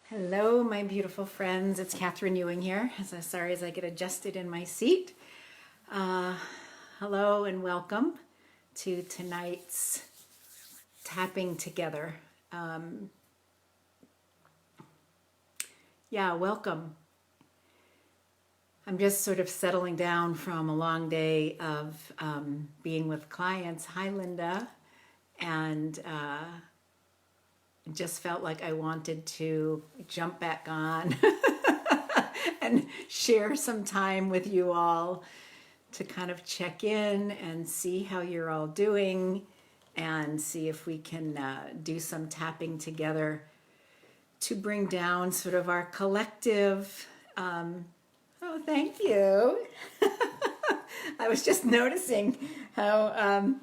Hello, my beautiful friends. It's Catherine Ewing here. Sorry as I get adjusted in my seat. Uh, Hello and welcome to tonight's tapping together. Um, Welcome. I'm just sort of settling down from a long day of being with clients. Hi, Linda. And just felt like I wanted to jump back on and share some time with you all to kind of check in and see how you're all doing and see if we can do some tapping together to bring down sort of our collective. Oh, thank you. I was just noticing how,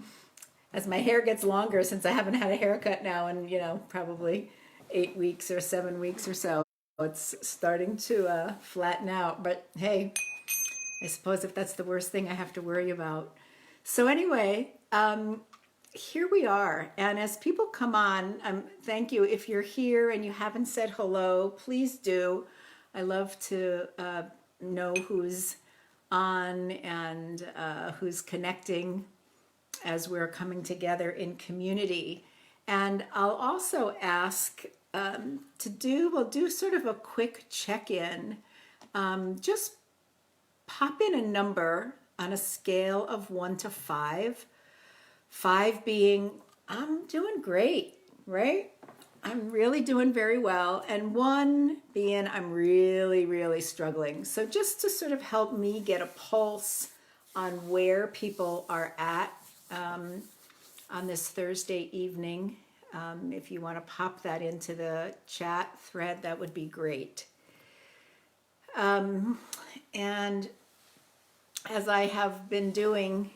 as my hair gets longer, since I haven't had a haircut now in, probably 8 weeks or 7 weeks or so, it's starting to flatten out. But hey, I suppose if that's the worst thing I have to worry about. So anyway, here we are. And as people come on, thank you. If you're here and you haven't said hello, please do. I love to know who's on and who's connecting as we're coming together in community. And I'll also ask we'll do sort of a quick check-in. Just pop in a number on a scale of 1 to 5. 5 being, I'm doing great, right? I'm really doing very well. And 1 being, I'm really, really struggling. So just to sort of help me get a pulse on where people are at on this Thursday evening. If you want to pop that into the chat thread, that would be great. And as I have been doing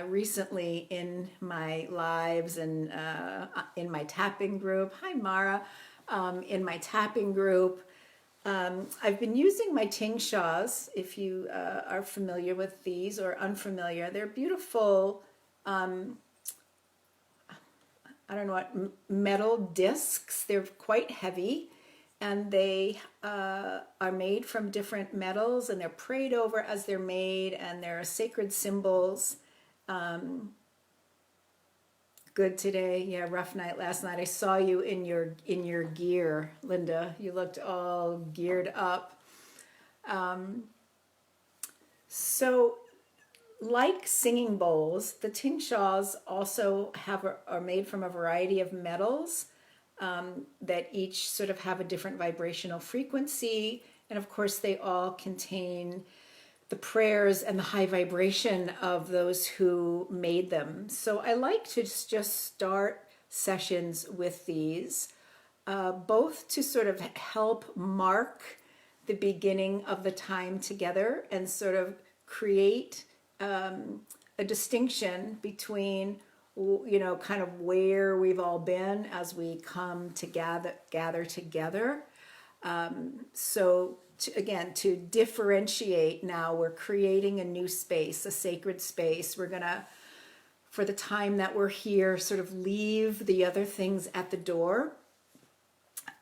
recently in my lives and in my tapping group, hi Mara, in my tapping group, I've been using my tingshaws. If you are familiar with these or unfamiliar, they're beautiful, I don't know what, metal discs. They're quite heavy and they are made from different metals and they're prayed over as they're made and they're sacred symbols. Good today. Yeah, rough night last night. I saw you in your gear, Linda. You looked all geared up. So like singing bowls, the tingshaws also are made from a variety of metals that each sort of have a different vibrational frequency. And of course, they all contain the prayers and the high vibration of those who made them. So I like to just start sessions with these, both to sort of help mark the beginning of the time together and sort of create a distinction between kind of where we've all been as we come to gather together. To differentiate now, we're creating a new space, a sacred space. We're gonna, for the time that we're here, sort of leave the other things at the door.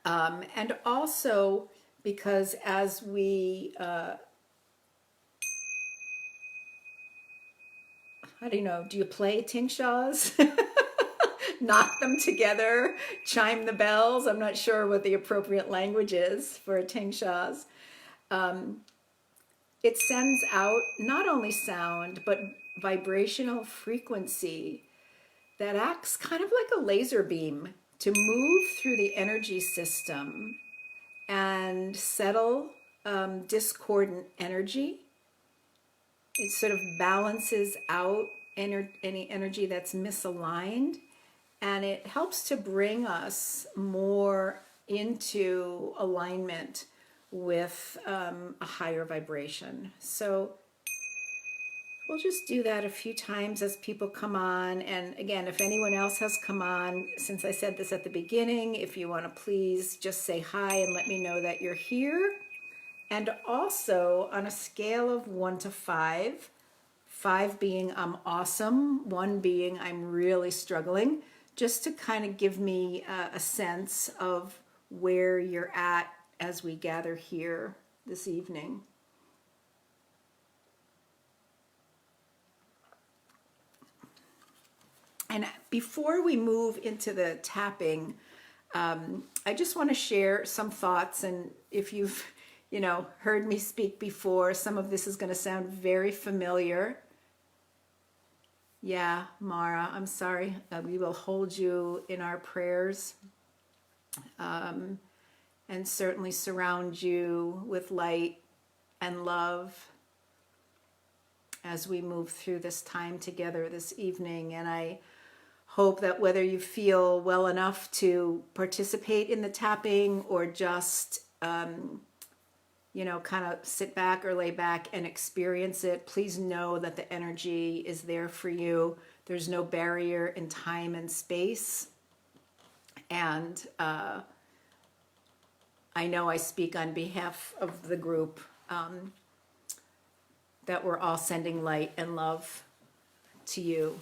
And also because as we, I don't know, do you play tingshaws? Knock them together, chime the bells. I'm not sure what the appropriate language is for tingshaws. It sends out not only sound, but vibrational frequency that acts kind of like a laser beam to move through the energy system and settle discordant energy. It sort of balances out any energy that's misaligned, and it helps to bring us more into alignment with a higher vibration. So we'll just do that a few times as people come on. And again, if anyone else has come on, since I said this at the beginning, if you want to please just say hi and let me know that you're here. And also on a scale of 1 to 5, 5 being I'm awesome, 1 being I'm really struggling, just to kind of give me a sense of where you're at as we gather here this evening. And before we move into the tapping, I just want to share some thoughts. And if you've, heard me speak before, some of this is going to sound very familiar. Yeah, Mara, I'm sorry. We will hold you in our prayers, and certainly surround you with light and love as we move through this time together this evening. And I hope that whether you feel well enough to participate in the tapping or just, kind of sit back or lay back and experience it, please know that the energy is there for you. There's no barrier in time and space. And I know I speak on behalf of the group, that we're all sending light and love to you.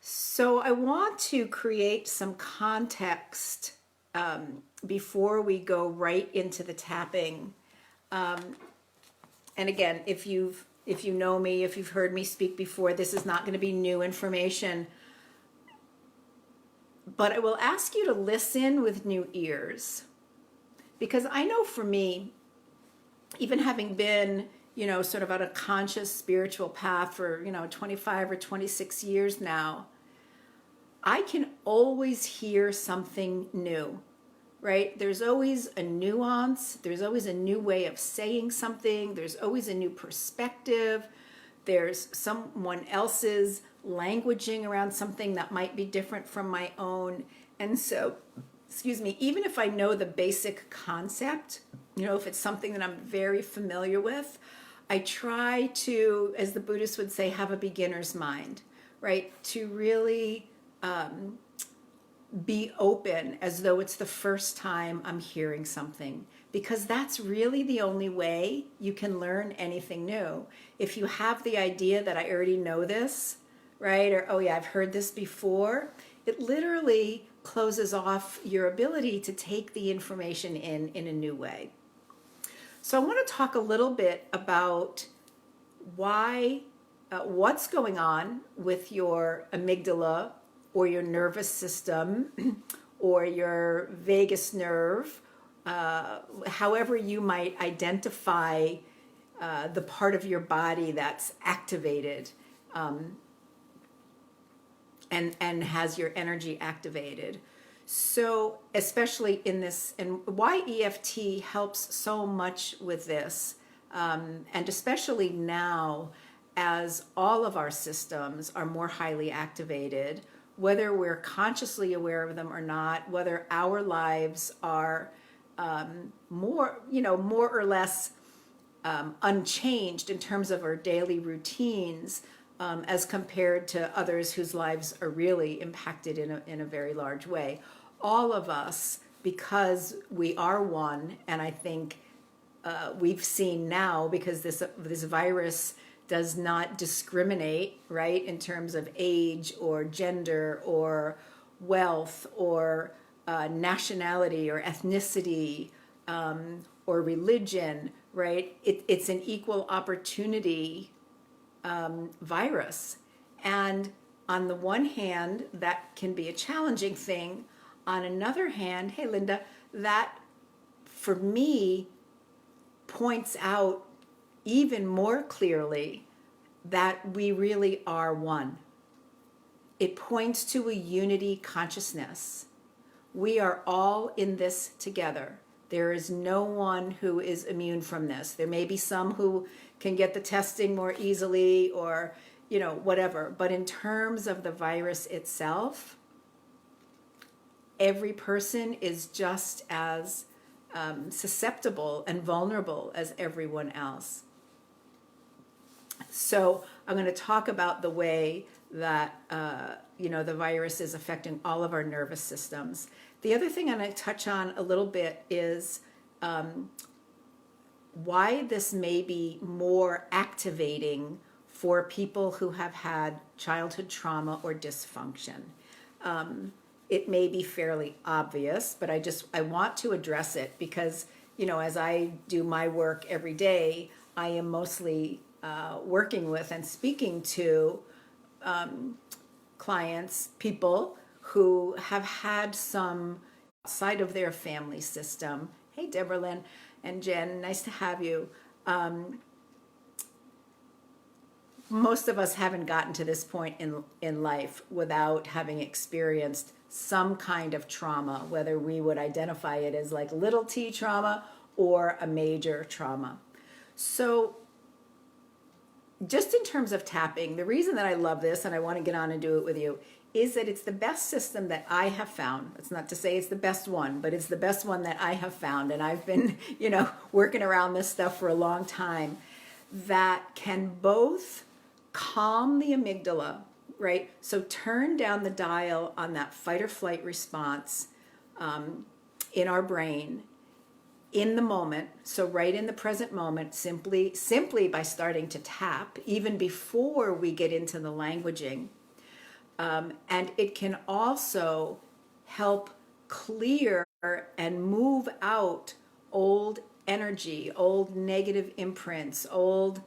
So I want to create some context before we go right into the tapping. And again, if you know me, if you've heard me speak before, this is not going to be new information. But I will ask you to listen with new ears. Because I know for me, even having been, sort of on a conscious spiritual path for, 25 or 26 years now, I can always hear something new, right? There's always a nuance. There's always a new way of saying something. There's always a new perspective. There's someone else's languaging around something that might be different from my own. And so, even if I know the basic concept, if it's something that I'm very familiar with, I try to, as the Buddhists would say, have a beginner's mind, right? To really be open as though it's the first time I'm hearing something, because that's really the only way you can learn anything new. If you have the idea that I already know this, right? Or, oh yeah, I've heard this before, it literally closes off your ability to take the information in a new way. So I want to talk a little bit about what's going on with your amygdala or your nervous system or your vagus nerve, however you might identify the part of your body that's activated, and has your energy activated. So especially in this, and why EFT helps so much with this, and especially now as all of our systems are more highly activated, whether we're consciously aware of them or not, whether our lives are more or less unchanged in terms of our daily routines, as compared to others whose lives are really impacted in a very large way. All of us, because we are one, and I think we've seen now, because this virus does not discriminate, right, in terms of age or gender or wealth or nationality or ethnicity, or religion, right? It's an equal opportunity virus. And on the one hand, that can be a challenging thing. On another hand, hey, Linda, that for me points out even more clearly that we really are one. It points to a unity consciousness. We are all in this together. There is no one who is immune from this. There may be some who can get the testing more easily or, whatever. But in terms of the virus itself, every person is just as susceptible and vulnerable as everyone else. So I'm going to talk about the way that, the virus is affecting all of our nervous systems. The other thing I'm going to touch on a little bit is why this may be more activating for people who have had childhood trauma or dysfunction. it may be fairly obvious, but I want to address it because, as I do my work every day, I am mostly working with and speaking to clients, people who have had some outside of their family system. Hey, Deborah Lynn and Jen, nice to have you. Most of us haven't gotten to this point in life without having experienced some kind of trauma, whether we would identify it as like little t trauma or a major trauma. So just in terms of tapping, the reason that I love this and I want to get on and do it with you is that it's the best system that I have found. It's not to say it's the best one, but it's the best one that I have found. And I've been, working around this stuff for a long time, that can both calm the amygdala, right? So turn down the dial on that fight or flight response in our brain in the moment. So right in the present moment, simply by starting to tap, even before we get into the languaging. And it can also help clear and move out old energy, old negative imprints, old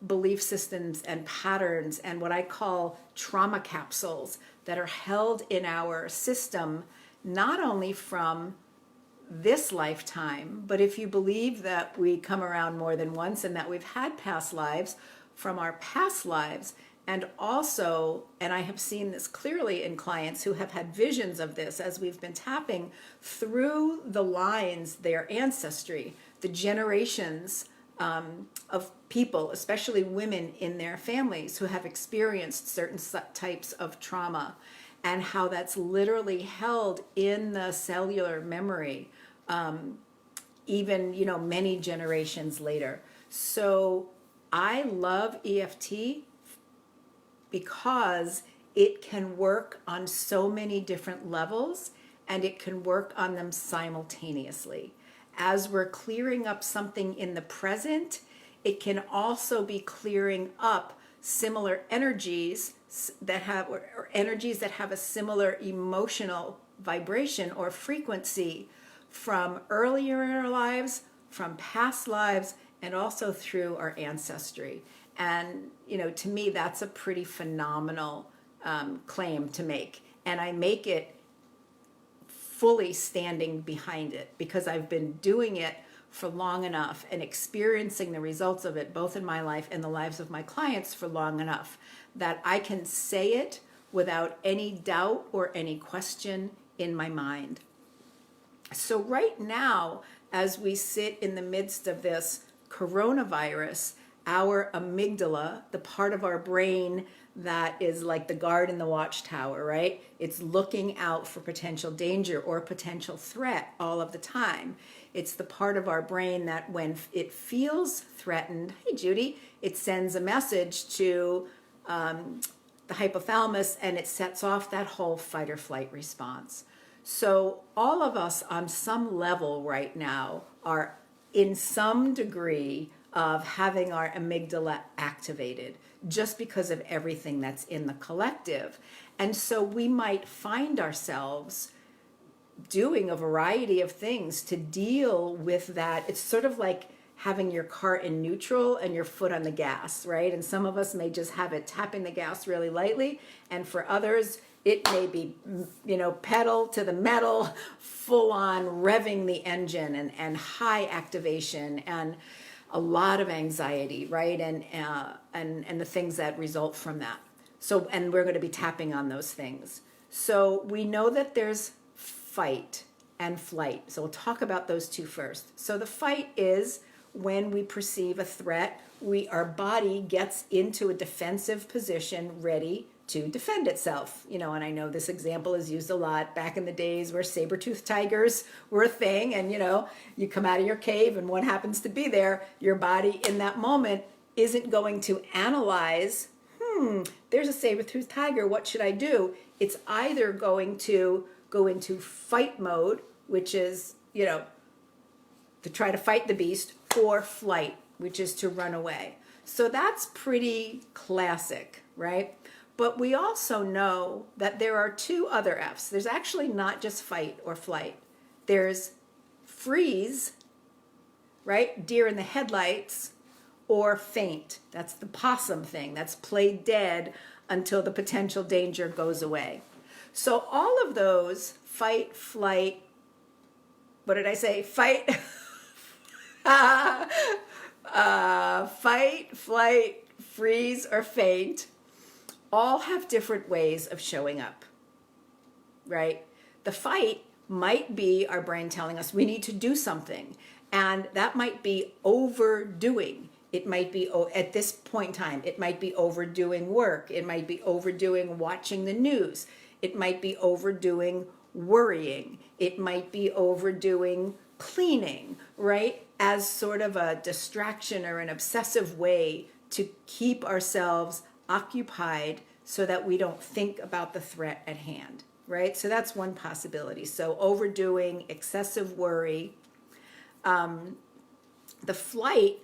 belief systems and patterns, and what I call trauma capsules that are held in our system, not only from this lifetime, but if you believe that we come around more than once and that we've had past lives, from our past lives. And also, and I have seen this clearly in clients who have had visions of this as we've been tapping through the lines, their ancestry, the generations of people, especially women in their families who have experienced certain types of trauma, and how that's literally held in the cellular memory, even, many generations later. So I love EFT because it can work on so many different levels and it can work on them simultaneously. As we're clearing up something in the present, it can also be clearing up similar energies that have, or energies that have a similar emotional vibration or frequency from earlier in our lives, from past lives, and also through our ancestry. And, to me, that's a pretty phenomenal claim to make. And I make it fully standing behind it because I've been doing it for long enough and experiencing the results of it, both in my life and the lives of my clients, for long enough that I can say it without any doubt or any question in my mind. So right now, as we sit in the midst of this coronavirus, our amygdala, the part of our brain that is like the guard in the watchtower, right? It's looking out for potential danger or potential threat all of the time. It's the part of our brain that when it feels threatened, hey Judy, it sends a message to the hypothalamus and it sets off that whole fight or flight response. So all of us on some level right now are in some degree of having our amygdala activated just because of everything that's in the collective. And so we might find ourselves doing a variety of things to deal with that. It's sort of like having your car in neutral and your foot on the gas, right? And some of us may just have it tapping the gas really lightly, and for others it may be, pedal to the metal, full on revving the engine and high activation and a lot of anxiety, right? And the things that result from that. So, and we're going to be tapping on those things. So we know that there's fight and flight. So we'll talk about those two first. So the fight is when we perceive a threat, our body gets into a defensive position, ready to defend itself. And I know this example is used a lot back in the days where saber-toothed tigers were a thing, and you come out of your cave and one happens to be there, your body in that moment isn't going to analyze, there's a saber-toothed tiger, what should I do? It's either going to go into fight mode, which is, to try to fight the beast, or flight, which is to run away. So that's pretty classic, right? But we also know that there are two other F's. There's actually not just fight or flight. There's freeze, right? Deer in the headlights, or faint. That's the possum thing. That's play dead until the potential danger goes away. So all of those, fight, flight, what did I say? Fight, fight, flight, freeze, or faint, all have different ways of showing up, right? The fight might be our brain telling us we need to do something, and that might be overdoing. It might be, at this point in time, it might be overdoing work. It might be overdoing watching the news. It might be overdoing worrying. It might be overdoing cleaning, right? As sort of a distraction or an obsessive way to keep ourselves occupied so that we don't think about the threat at hand, right? So that's one possibility. So overdoing, excessive worry. The flight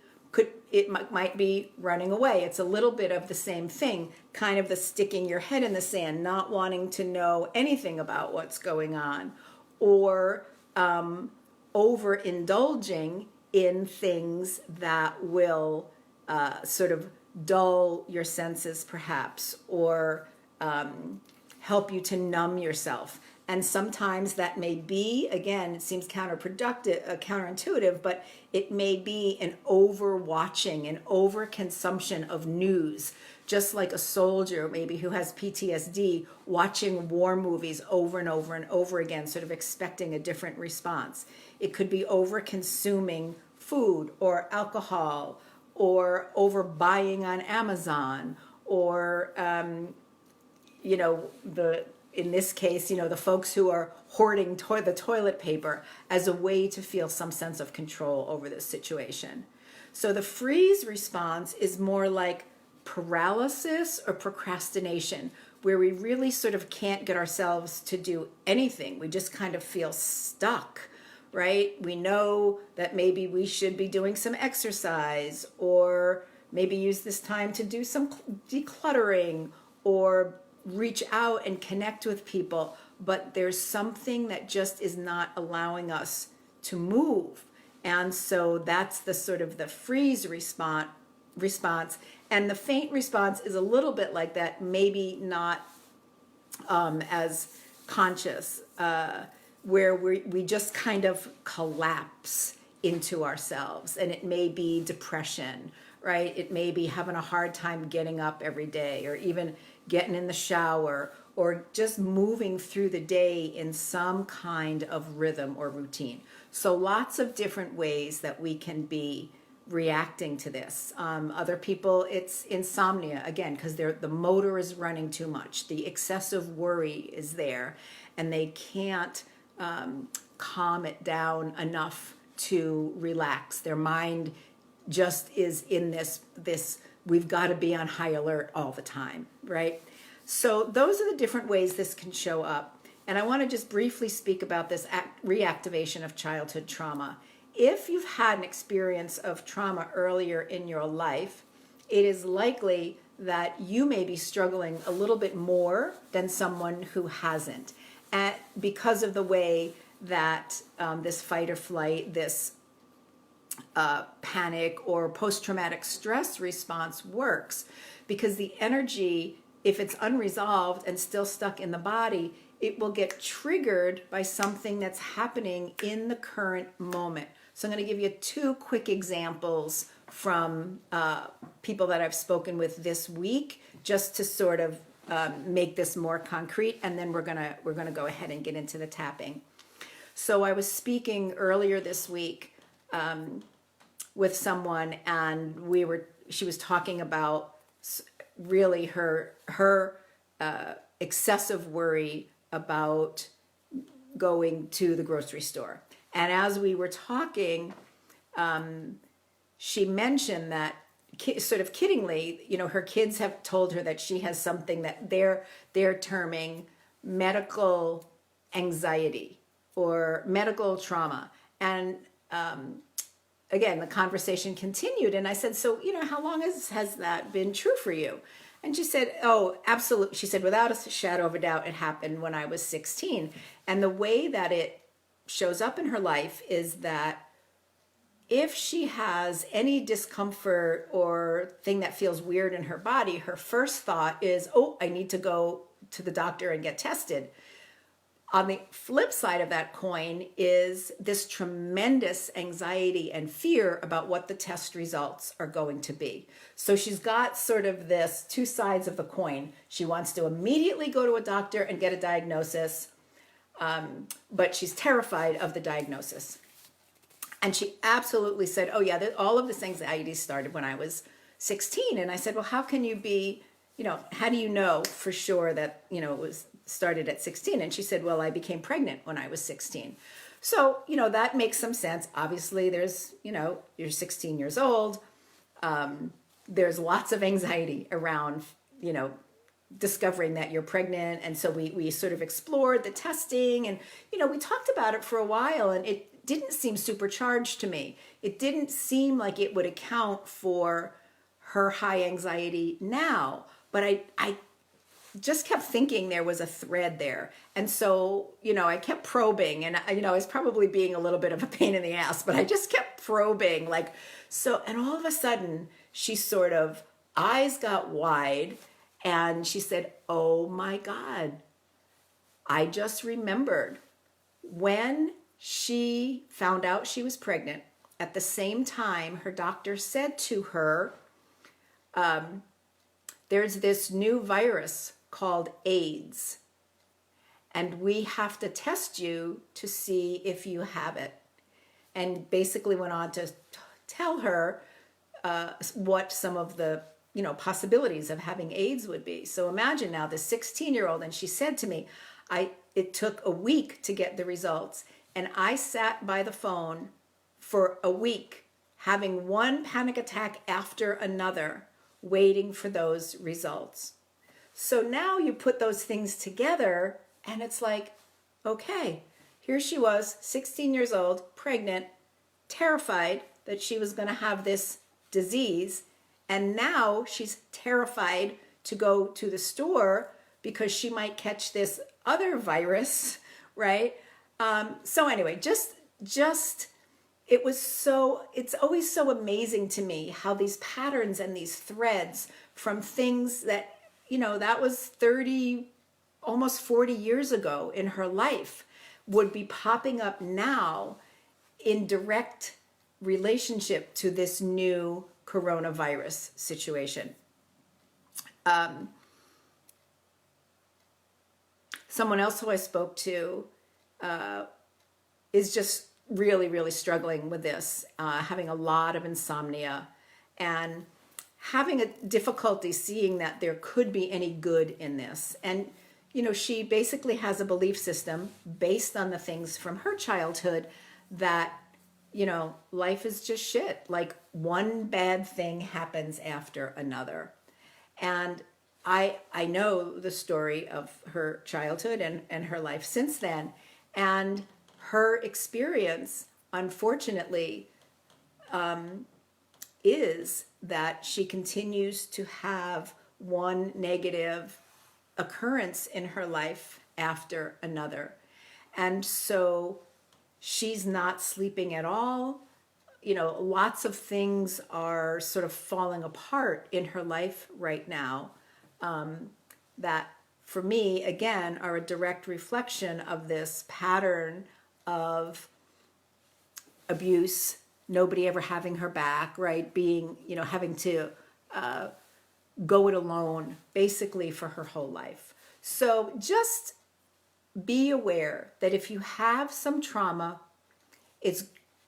might be running away. It's a little bit of the same thing, kind of the sticking your head in the sand, not wanting to know anything about what's going on, or overindulging in things that will sort of dull your senses perhaps, or help you to numb yourself. And sometimes that may be, again, it seems counterintuitive, but it may be an overwatching, an overconsumption of news, just like a soldier maybe who has PTSD watching war movies over and over and over again, sort of expecting a different response. It could be over-consuming food or alcohol, or overbuying on Amazon, or in this case, the folks who are hoarding the toilet paper as a way to feel some sense of control over this situation. So the freeze response is more like paralysis or procrastination, where we really sort of can't get ourselves to do anything. We just kind of feel stuck, right? We know that maybe we should be doing some exercise, or maybe use this time to do some decluttering, or reach out and connect with people, but there's something that just is not allowing us to move. And so that's the sort of the freeze response. And the faint response is a little bit like that, maybe not as conscious, where we just kind of collapse into ourselves. And it may be depression, right? It may be having a hard time getting up every day, or even getting in the shower, or just moving through the day in some kind of rhythm or routine. So lots of different ways that we can be reacting to this. Other people, it's insomnia, again, because the motor is running too much. The excessive worry is there, and they can't calm it down enough to relax. Their mind just is in this we've got to be on high alert all the time, right? So those are the different ways this can show up. And I want to just briefly speak about this reactivation of childhood trauma. If you've had an experience of trauma earlier in your life, it is likely that you may be struggling a little bit more than someone who hasn't, because of the way that this fight or flight, this panic or post-traumatic stress response works. Because the energy, if it's unresolved and still stuck in the body, it will get triggered by something that's happening in the current moment. So I'm going to give you two quick examples from people that I've spoken with this week, just to sort of make this more concrete, and then we're gonna go ahead and get into the tapping. So I was speaking earlier this week with someone, and she was talking about really her excessive worry about going to the grocery store. And as we were talking, she mentioned that, sort of kiddingly, her kids have told her that she has something that they're terming medical anxiety or medical trauma. And again, the conversation continued, and I said, so, how long has that been true for you? And she said, oh, absolutely. She said, without a shadow of a doubt, it happened when I was 16. And the way that it shows up in her life is that if she has any discomfort or thing that feels weird in her body, her first thought is, oh, I need to go to the doctor and get tested. On the flip side of that coin is this tremendous anxiety and fear about what the test results are going to be. So she's got sort of this two sides of the coin. She wants to immediately go to a doctor and get a diagnosis, but she's terrified of the diagnosis. And she absolutely said, oh yeah, all of this anxiety started when I was 16. And I said, well, how can you be, how do you know for sure that, it was started at 16? And she said, well, I became pregnant when I was 16. So, that makes some sense. Obviously, there's, you're 16 years old. There's lots of anxiety around, discovering that you're pregnant. And so we sort of explored the testing and, we talked about it for a while, and it didn't seem supercharged to me. It didn't seem like it would account for her high anxiety now, but I just kept thinking there was a thread there. And so, I kept probing, and I was probably being a little bit of a pain in the ass, but I just kept probing and all of a sudden she sort of eyes got wide and she said, oh my God, I just remembered when she found out she was pregnant. At the same time, her doctor said to her, there's this new virus called AIDS, and we have to test you to see if you have it. And basically went on to tell her what some of the possibilities of having AIDS would be. So imagine now this 16-year-old, and she said to me, it took a week to get the results. And I sat by the phone for a week, having one panic attack after another, waiting for those results. So now you put those things together, and it's like, okay, here she was, 16 years old, pregnant, terrified that she was going to have this disease. And now she's terrified to go to the store because she might catch this other virus, right? So anyway, it's always so amazing to me how these patterns and these threads from things that, that was 30, almost 40 years ago in her life would be popping up now in direct relationship to this new coronavirus situation. Someone else who I spoke to is just really, really struggling with this, having a lot of insomnia and having a difficulty seeing that there could be any good in this. And, she basically has a belief system based on the things from her childhood that, life is just shit. Like one bad thing happens after another. And I know the story of her childhood and her life since then. And her experience, unfortunately, is that she continues to have one negative occurrence in her life after another. And so she's not sleeping at all. Lots of things are sort of falling apart in her life right now, that for me, again, are a direct reflection of this pattern of abuse, nobody ever having her back, right? Being, having to go it alone basically for her whole life. So just be aware that if you have some trauma, it's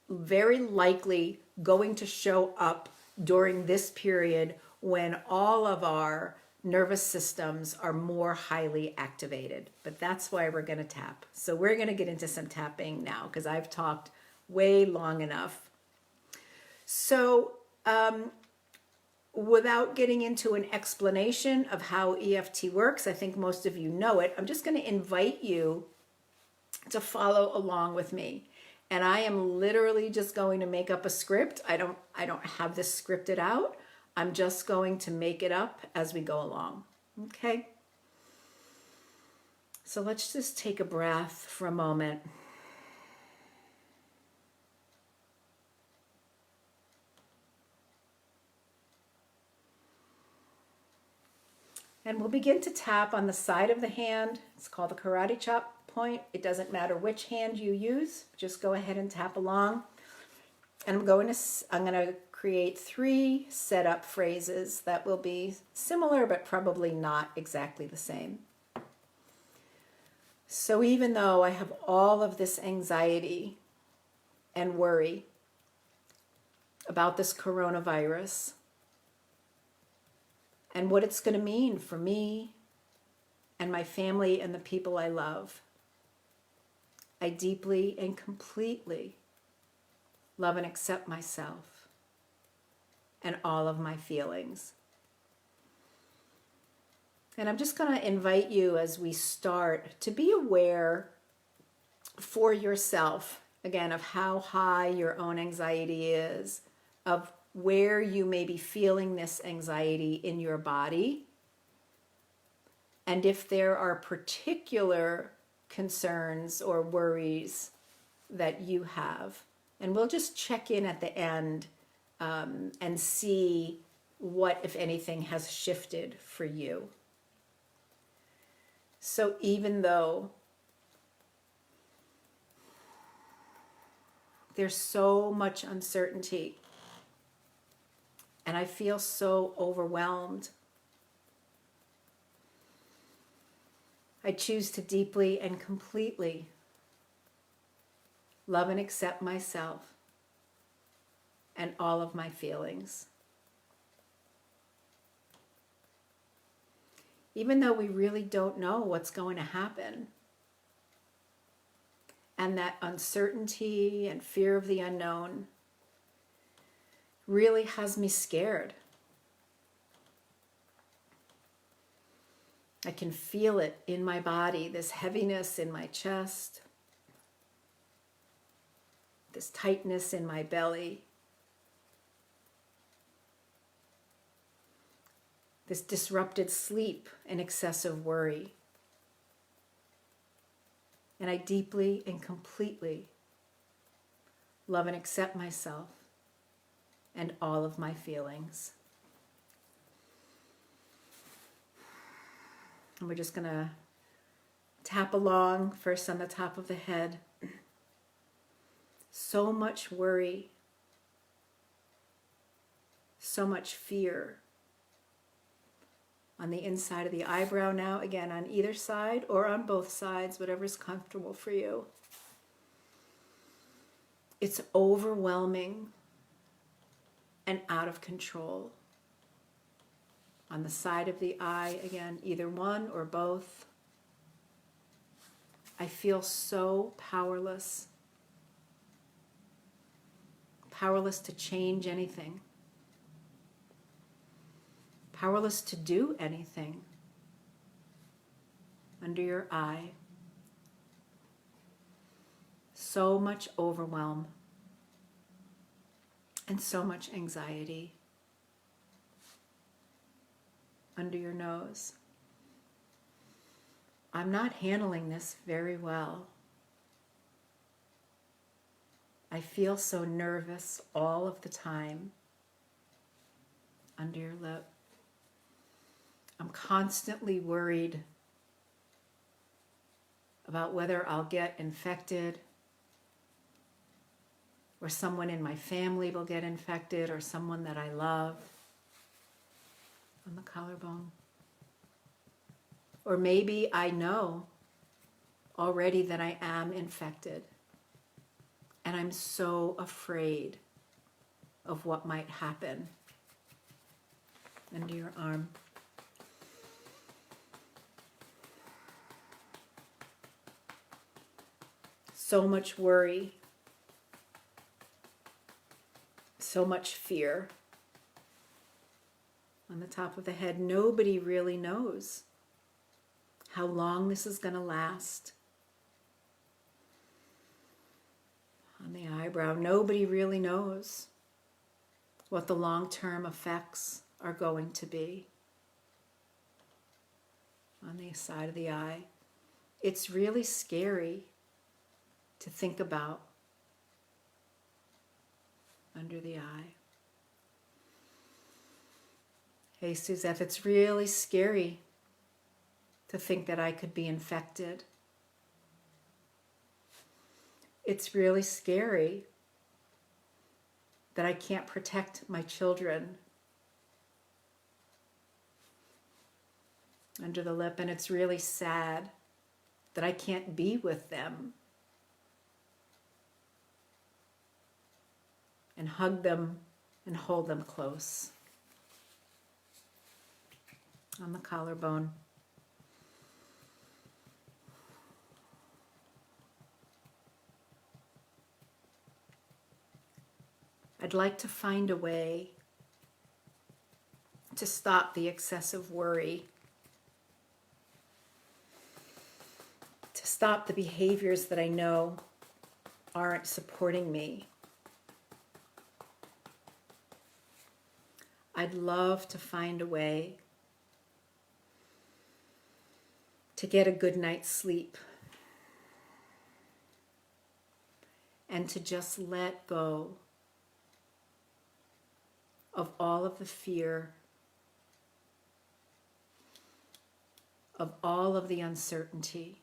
very likely going to show up during this period when all of our nervous systems are more highly activated. But that's why we're going to tap. So we're going to get into some tapping now because I've talked way long enough. So without getting into an explanation of how EFT works, I think most of you know it, I'm just going to invite you to follow along with me. And I am literally just going to make up a script. I don't have this scripted out. I'm just going to make it up as we go along. Okay? So let's just take a breath for a moment. And we'll begin to tap on the side of the hand. It's called the karate chop point. It doesn't matter which hand you use. Just go ahead and tap along. And I'm going to create 3 setup phrases that will be similar, but probably not exactly the same. So even though I have all of this anxiety and worry about this coronavirus and what it's going to mean for me and my family and the people I love, I deeply and completely love and accept myself and all of my feelings. And I'm just going to invite you as we start to be aware for yourself, again, of how high your own anxiety is, of where you may be feeling this anxiety in your body, and if there are particular concerns or worries that you have. And we'll just check in at the end and see what, if anything, has shifted for you. So even though there's so much uncertainty and I feel so overwhelmed, I choose to deeply and completely love and accept myself and all of my feelings. Even though we really don't know what's going to happen, and that uncertainty and fear of the unknown really has me scared. I can feel it in my body, this heaviness in my chest, this tightness in my belly, this disrupted sleep and excessive worry. And I deeply and completely love and accept myself and all of my feelings. And we're just going to tap along first on the top of the head. So much worry, so much fear. On the inside of the eyebrow now, again on either side or on both sides, whatever's comfortable for you. It's overwhelming and out of control. On the side of the eye, again, either one or both. I feel so powerless. Powerless to change anything. Powerless to do anything. Under your eye. So much overwhelm. And so much anxiety. Under your nose. I'm not handling this very well. I feel so nervous all of the time. Under your lip. I'm constantly worried about whether I'll get infected, or someone in my family will get infected, or someone that I love. On the collarbone. Or maybe I know already that I am infected, and I'm so afraid of what might happen. Under your arm. So much worry, so much fear. On the top of the head, nobody really knows how long this is going to last. On the eyebrow, nobody really knows what the long-term effects are going to be on the side of the eye. It's really scary to think about under the eye. Hey, Suzette, it's really scary to think that I could be infected. It's really scary that I can't protect my children under the lip, and it's really sad that I can't be with them and hug them and hold them close. On the collarbone. I'd like to find a way to stop the excessive worry, to stop the behaviors that I know aren't supporting me. I'd love to find a way to get a good night's sleep and to just let go of all of the fear, of all of the uncertainty,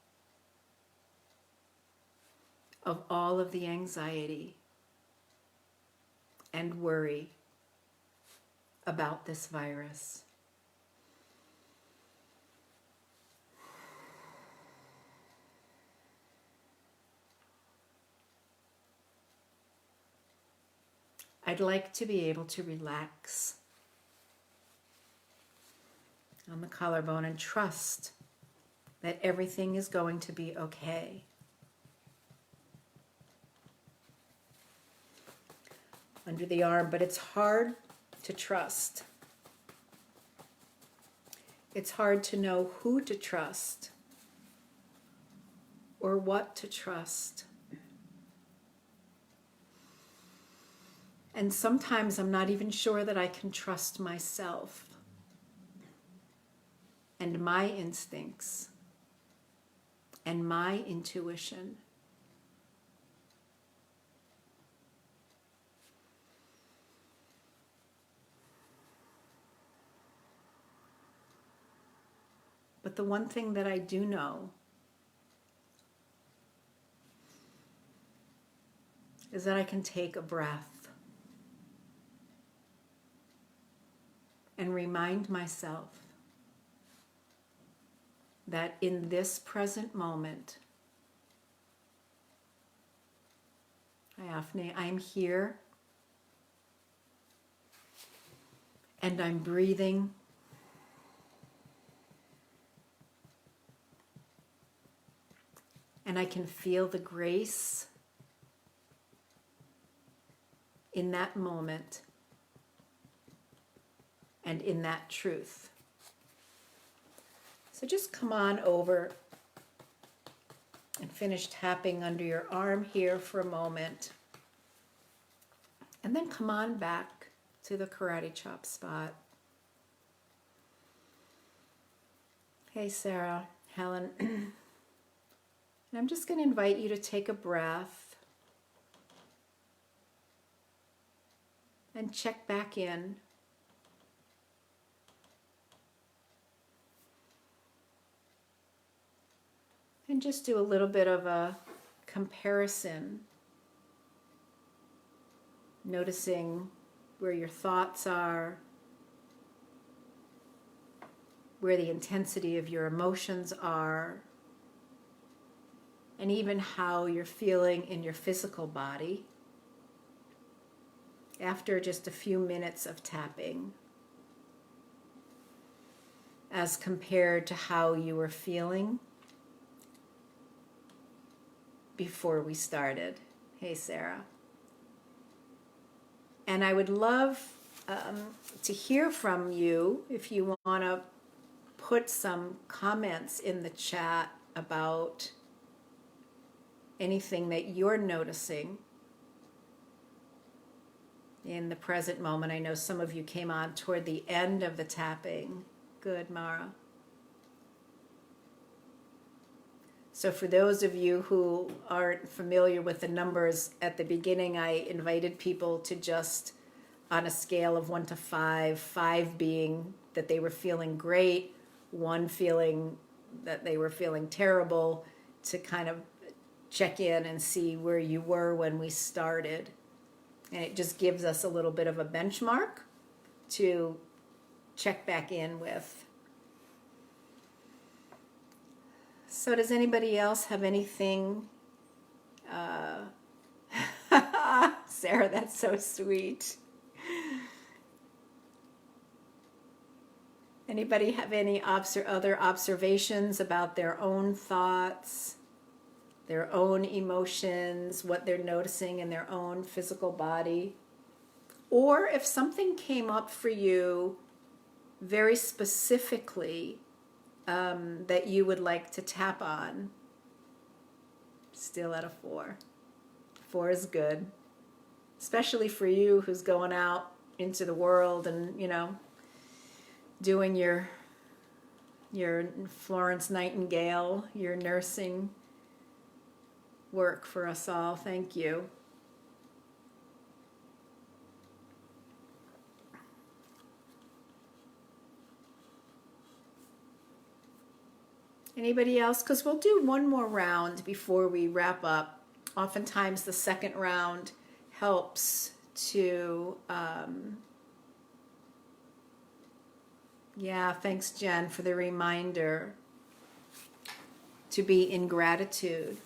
of all of the anxiety and worry about this virus. I'd like to be able to relax on the collarbone and trust that everything is going to be okay. Under the arm, but it's hard to trust. It's hard to know who to trust or what to trust. And sometimes I'm not even sure that I can trust myself and my instincts and my intuition. But the one thing that I do know is that I can take a breath and remind myself that in this present moment, I'm here and I'm breathing and I can feel the grace in that moment and in that truth. So just come on over and finish tapping under your arm here for a moment. And then come on back to the karate chop spot. Hey, Sarah, Helen. And I'm just going to invite you to take a breath and check back in. And just do a little bit of a comparison, noticing where your thoughts are, where the intensity of your emotions are, and even how you're feeling in your physical body after just a few minutes of tapping, as compared to how you were feeling before we started. Hey, Sarah. And I would love to hear from you if you want to put some comments in the chat about anything that you're noticing in the present moment. I know some of you came on toward the end of the tapping. Good, Mara. So for those of you who aren't familiar with the numbers, at the beginning I invited people to just, on a scale of 1 to 5, 5 being that they were feeling great, 1 feeling that they were feeling terrible, to kind of check in and see where you were when we started. And it just gives us a little bit of a benchmark to check back in with. So does anybody else have anything? Sarah, that's so sweet. Anybody have any other observations about their own thoughts, their own emotions, what they're noticing in their own physical body? Or if something came up for you very specifically that you would like to tap on. Still at a 4. 4 is good. Especially for you who's going out into the world and, doing your Florence Nightingale, your nursing work for us all. Thank you. Anybody else? Because we'll do one more round before we wrap up. Oftentimes the second round helps to, yeah, thanks Jen for the reminder to be in gratitude.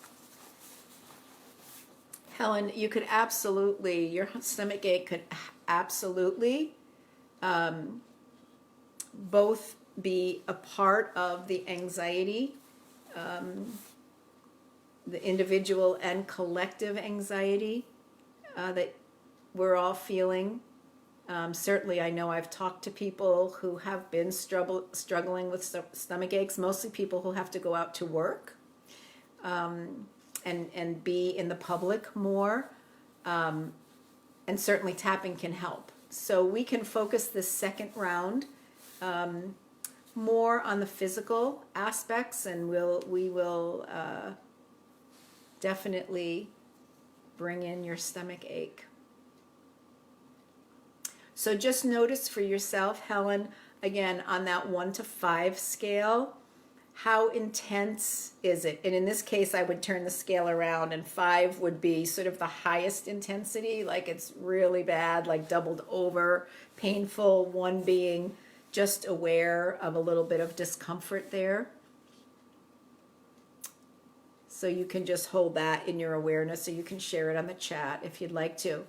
Helen, you could absolutely, your stomach ache could absolutely both be a part of the anxiety, the individual and collective anxiety that we're all feeling. Certainly, I know I've talked to people who have been struggling with stomach aches, mostly people who have to go out to work and be in the public more. And certainly tapping can help. So we can focus this second round more on the physical aspects, and we will definitely bring in your stomach ache. So just notice for yourself, Helen, again, on that 1 to 5 scale, how intense is it? And in this case, I would turn the scale around, and 5 would be sort of the highest intensity, like it's really bad, like doubled over, painful, 1 being just aware of a little bit of discomfort there. So you can just hold that in your awareness, so you can share it on the chat if you'd like to.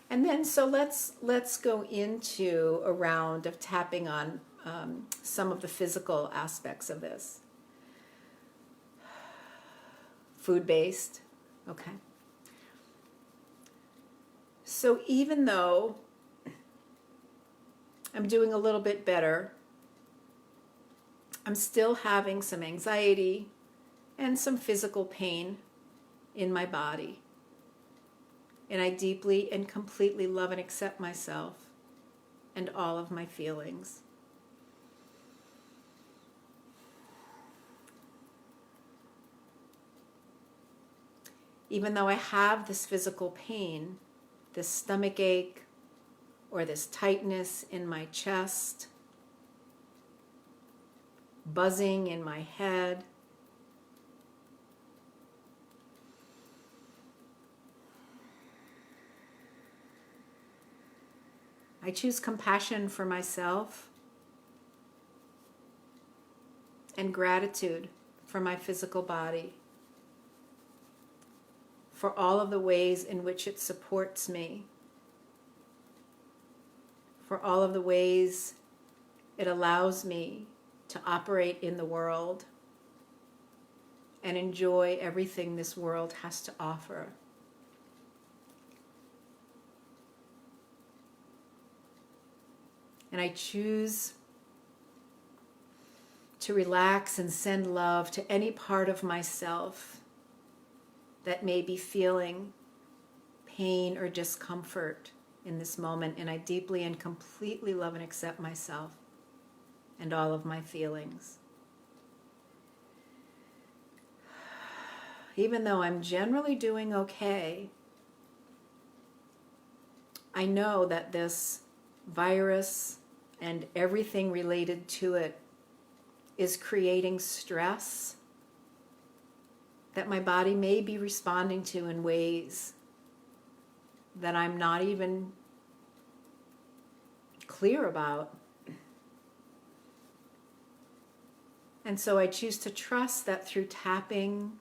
And then, so let's go into a round of tapping on some of the physical aspects of this. Food-based, okay. So even though I'm doing a little bit better, I'm still having some anxiety and some physical pain in my body. And I deeply and completely love and accept myself and all of my feelings. Even though I have this physical pain, this stomach ache, or this tightness in my chest, buzzing in my head, I choose compassion for myself and gratitude for my physical body, for all of the ways in which it supports me, for all of the ways it allows me to operate in the world and enjoy everything this world has to offer. And I choose to relax and send love to any part of myself that may be feeling pain or discomfort in this moment, and I deeply and completely love and accept myself and all of my feelings. Even though I'm generally doing okay, I know that this virus and everything related to it is creating stress that my body may be responding to in ways that I'm not even clear about. And so I choose to trust that through tapping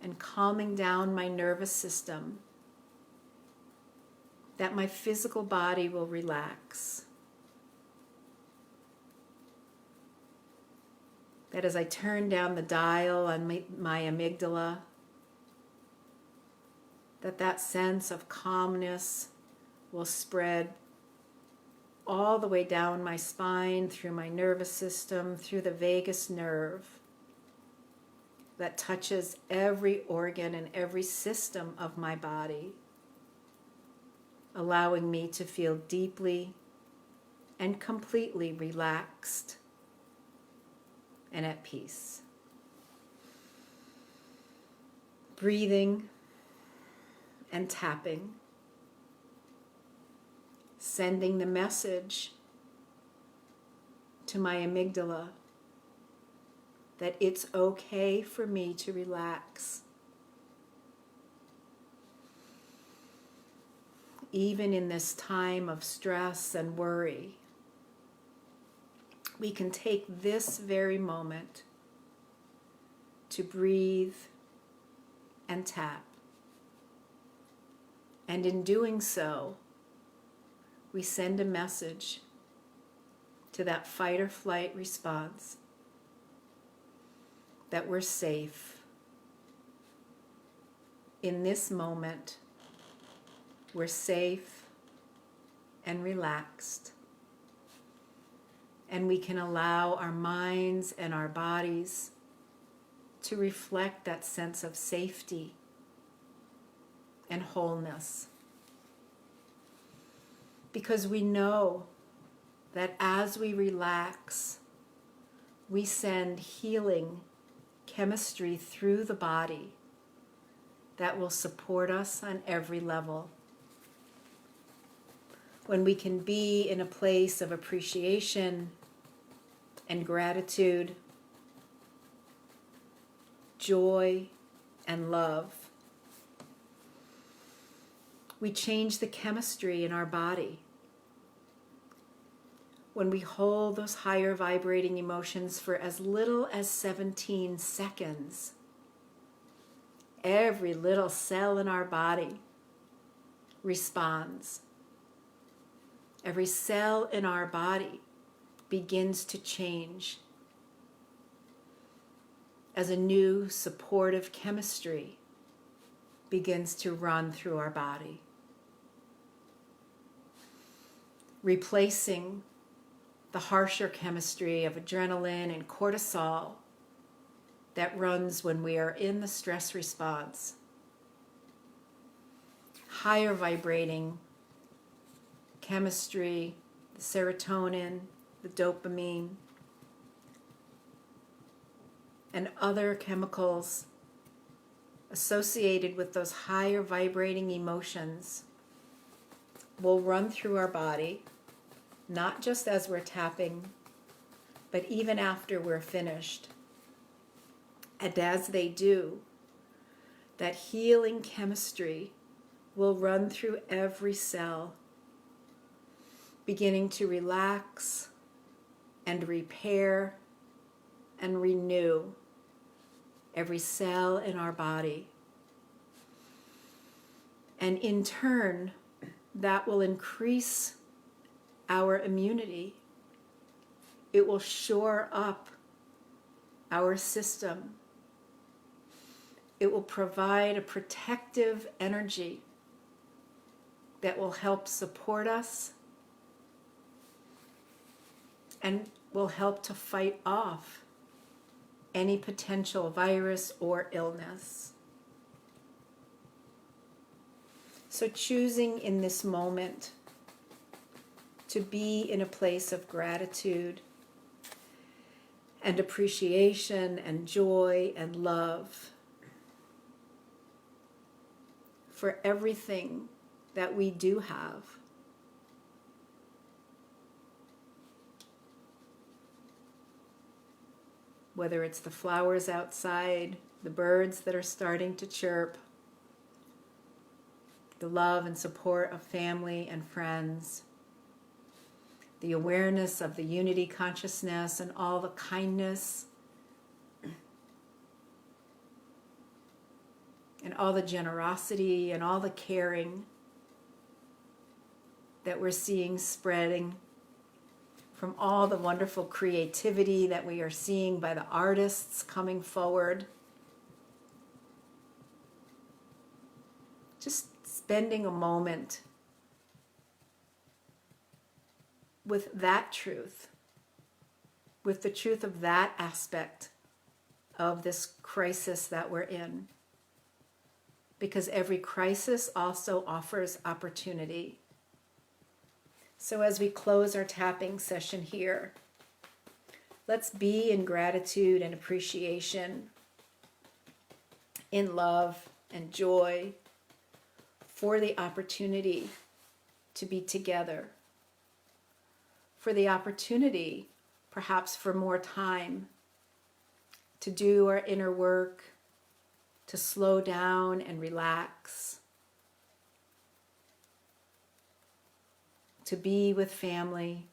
and calming down my nervous system, that my physical body will relax. That as I turn down the dial on my amygdala, that sense of calmness will spread all the way down my spine, through my nervous system, through the vagus nerve that touches every organ and every system of my body, allowing me to feel deeply and completely relaxed and at peace. Breathing and tapping, sending the message to my amygdala that it's okay for me to relax. Even in this time of stress and worry, we can take this very moment to breathe and tap. And in doing so, we send a message to that fight or flight response that we're safe. In this moment, we're safe and relaxed. And we can allow our minds and our bodies to reflect that sense of safety and wholeness. Because we know that as we relax, we send healing chemistry through the body that will support us on every level. When we can be in a place of appreciation and gratitude, joy and love, we change the chemistry in our body. When we hold those higher vibrating emotions for as little as 17 seconds, every little cell in our body responds. Every cell in our body begins to change as a new supportive chemistry begins to run through our body, replacing the harsher chemistry of adrenaline and cortisol that runs when we are in the stress response. Higher vibrating chemistry, the serotonin, the dopamine, and other chemicals associated with those higher vibrating emotions will run through our body, not just as we're tapping, but even after we're finished. And as they do, that healing chemistry will run through every cell, beginning to relax and repair and renew every cell in our body. And in turn, that will increase our immunity. It will shore up our system. It will provide a protective energy that will help support us and will help to fight off any potential virus or illness. So choosing in this moment to be in a place of gratitude and appreciation and joy and love for everything that we do have. Whether it's the flowers outside, the birds that are starting to chirp, the love and support of family and friends, the awareness of the unity consciousness and all the kindness and all the generosity and all the caring that we're seeing spreading from all the wonderful creativity that we are seeing by the artists coming forward. Just spending a moment with that truth, with the truth of that aspect of this crisis that we're in. Because every crisis also offers opportunity. So as we close our tapping session here, let's be in gratitude and appreciation, in love and joy for the opportunity to be together, for the opportunity perhaps for more time to do our inner work, to slow down and relax, to be with family,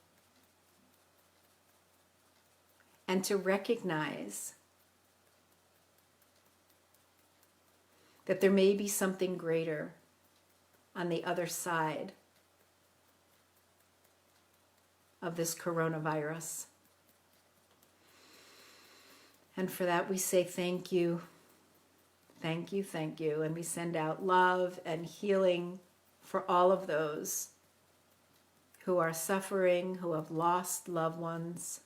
and to recognize that there may be something greater on the other side of this coronavirus. And for that we say thank you, thank you, thank you. And we send out love and healing for all of those who are suffering, who have lost loved ones,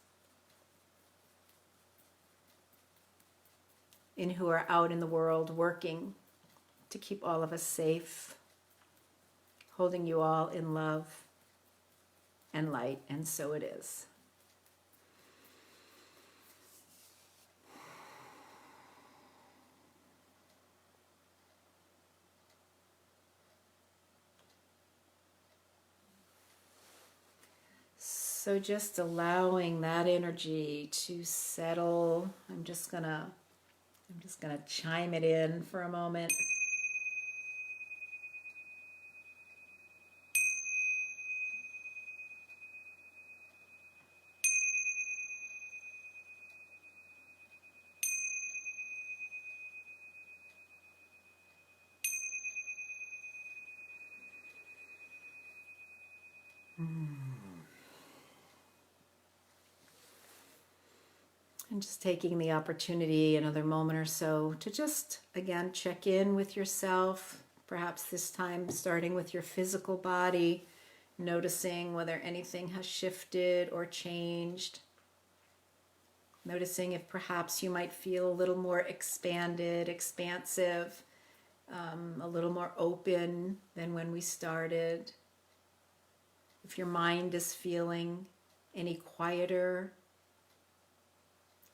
and who are out in the world working to keep all of us safe, holding you all in love and light, and so it is. So just allowing that energy to settle. I'm just gonna chime it in for a moment. And just taking the opportunity, another moment or so, to just, again, check in with yourself. Perhaps this time starting with your physical body, noticing whether anything has shifted or changed. Noticing if perhaps you might feel a little more expanded, expansive, a little more open than when we started. If your mind is feeling any quieter,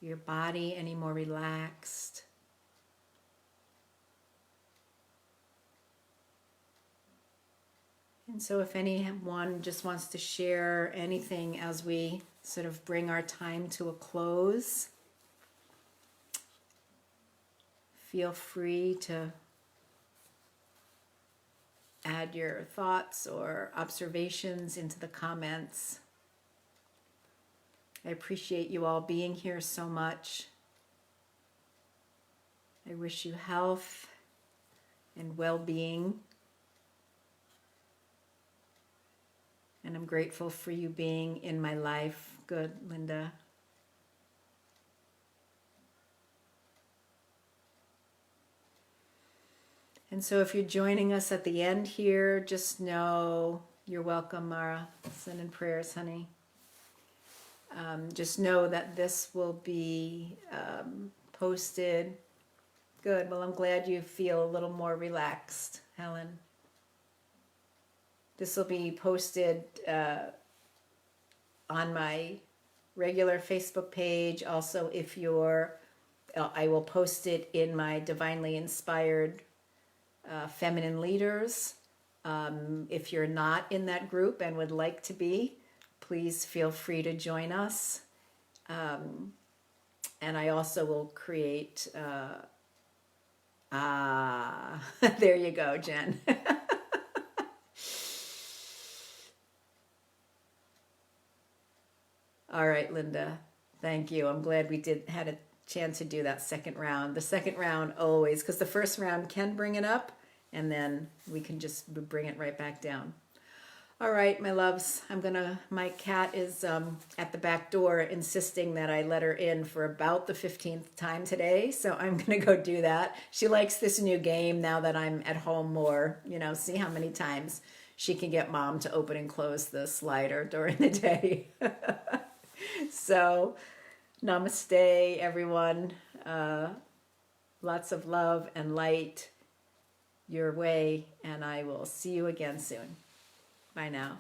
your body any more relaxed. And so if anyone just wants to share anything as we sort of bring our time to a close, feel free to add your thoughts or observations into the comments. I appreciate you all being here so much. I wish you health and well-being. And I'm grateful for you being in my life. Good, Linda. And so if you're joining us at the end here, just know you're welcome, Mara. Sending prayers, honey. Just know that this will be posted. Good. Well, I'm glad you feel a little more relaxed, Helen. This will be posted on my regular Facebook page. Also, if you're, I will post it in my Divinely Inspired Feminine Leaders. If you're not in that group and would like to be, please feel free to join us. And I also will create, there you go, Jen. All right, Linda. Thank you. I'm glad we had a chance to do that second round. The second round always, because the first round can bring it up, and then we can just bring it right back down. All right, my loves. My cat is at the back door insisting that I let her in for about the 15th time today. So I'm gonna go do that. She likes this new game now that I'm at home more, see how many times she can get mom to open and close the slider during the day. So, namaste, everyone. Lots of love and light your way, and I will see you again soon. Bye now.